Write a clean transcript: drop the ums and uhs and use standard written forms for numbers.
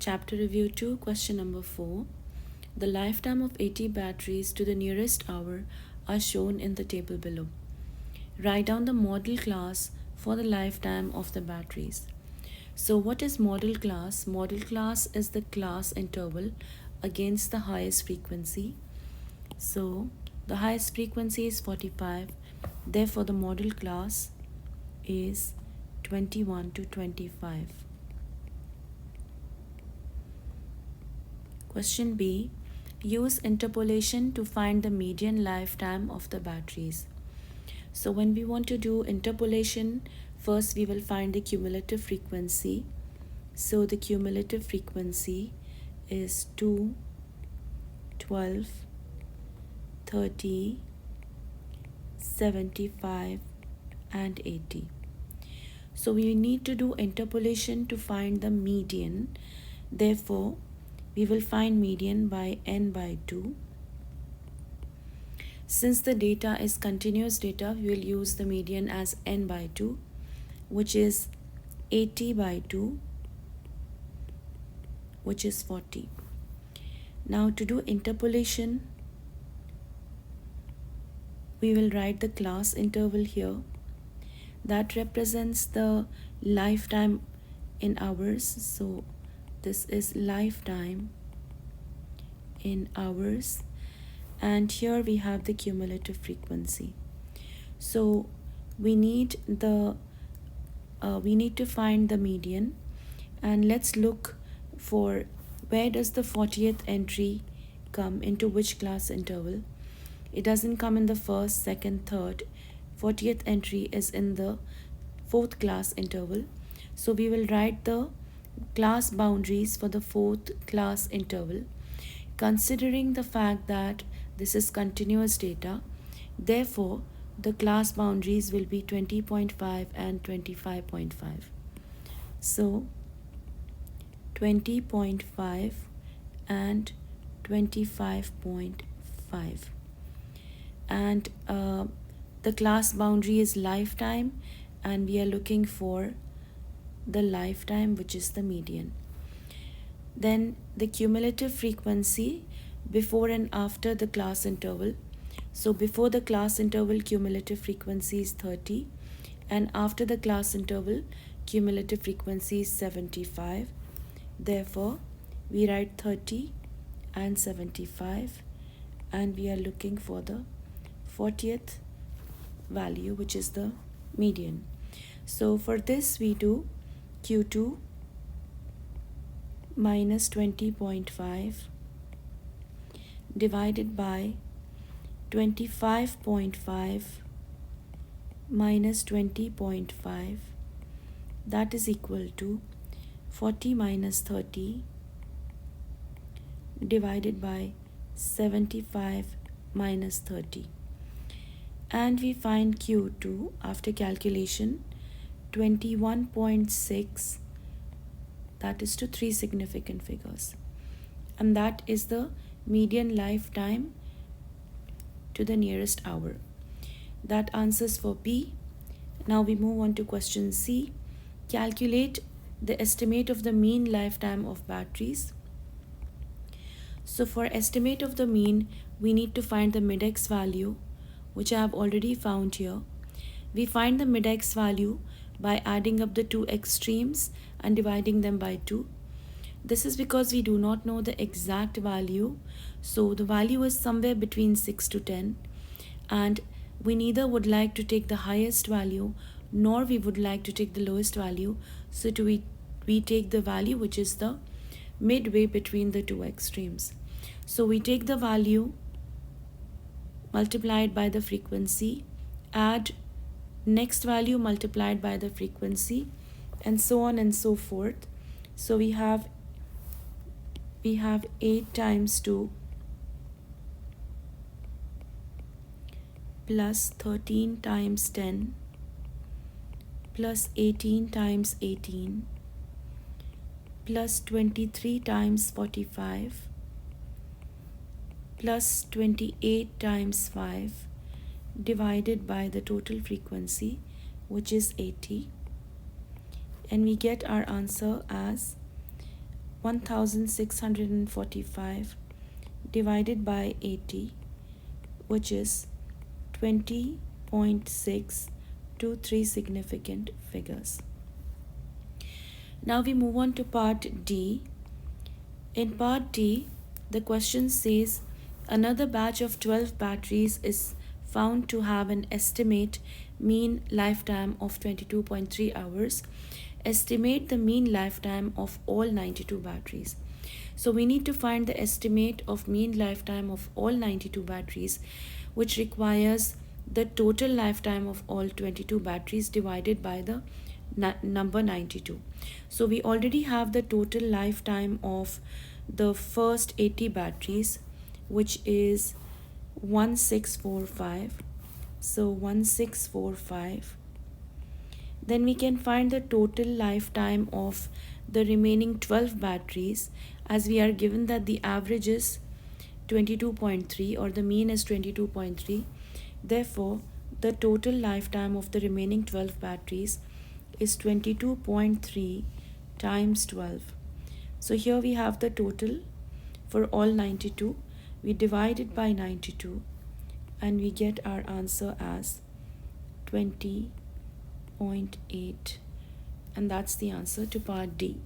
Chapter Review 2, question number 4. The lifetime of 80 batteries to the nearest hour are shown in the table below. Write down the model class for the lifetime of the batteries. So what is model class? Model class is the class interval against the highest frequency. So the highest frequency is 45. Therefore, the model class is 21 to 25. Question B. Use interpolation to find the median lifetime of the batteries. So when we want to do interpolation, first we will find the cumulative frequency. So the cumulative frequency is 2, 12, 30, 75 and 80. So we need to do interpolation to find the median. Therefore, we will find median by n by 2. Since the data is continuous data, we will use the median as n by 2, which is 80 by 2, which is 40. Now to do interpolation, we will write the class interval here. That represents the lifetime in hours. So this is lifetime in hours, and here we have the cumulative frequency. So we need to find the median, and let's look for where does the 40th entry come into which class interval. It doesn't come in the first, second, third. 40th entry is in the fourth class interval. So we will write the class boundaries for the fourth class interval, considering the fact that this is continuous data. Therefore, the class boundaries will be 20.5 and 25.5. So 20.5 and 25.5. And the class boundary is lifetime, and we are looking for the lifetime, which is the median. Then the cumulative frequency before and after the class interval. So before the class interval, cumulative frequency is 30, and after the class interval, cumulative frequency is 75. Therefore, we write 30 and 75, and we are looking for the 40th value, which is the median. So for this, we do Q2 minus 20.5 divided by 25.5 minus 20.5, that is equal to 40 minus 30 divided by 75 minus 30. And we find Q2 after calculation 21.6, that is to 3 significant figures, and that is the median lifetime to the nearest hour. That answers for B. Now we move on to question C. Calculate the estimate of the mean lifetime of batteries. So for estimate of the mean, we need to find the mid-x value, which I have already found here. We find the mid-x value by adding up the two extremes and dividing them by 2. This is because we do not know the exact value. So the value is somewhere between 6 to 10, and we neither would like to take the highest value nor we would like to take the lowest value. So we take the value which is the midway between the two extremes. So we take the value multiplied by the frequency, add next value multiplied by the frequency, and so on and so forth. So we have 8 times 2 plus 13 times 10 plus 18 times 18 plus 23 times 45 plus 28 times 5 divided by the total frequency, which is 80, and we get our answer as 1645 divided by 80, which is 20.6 to 3 significant figures. Now we move on to part D. In part D, the question says another batch of 12 batteries is found to have an estimate mean lifetime of 22.3 hours. Estimate the mean lifetime of all 92 batteries. So we need to find the estimate of mean lifetime of all 92 batteries, which requires the total lifetime of all 22 batteries divided by the number 92. So we already have the total lifetime of the first 80 batteries, which is 1645. So 1645. Then we can find the total lifetime of the remaining 12 batteries, as we are given that the average is 22.3 or the mean is 22.3. Therefore, the total lifetime of the remaining 12 batteries is 22.3 times 12. So here we have the total for all 92. We divide it by 92 and we get our answer as 20.8, and that's the answer to part D.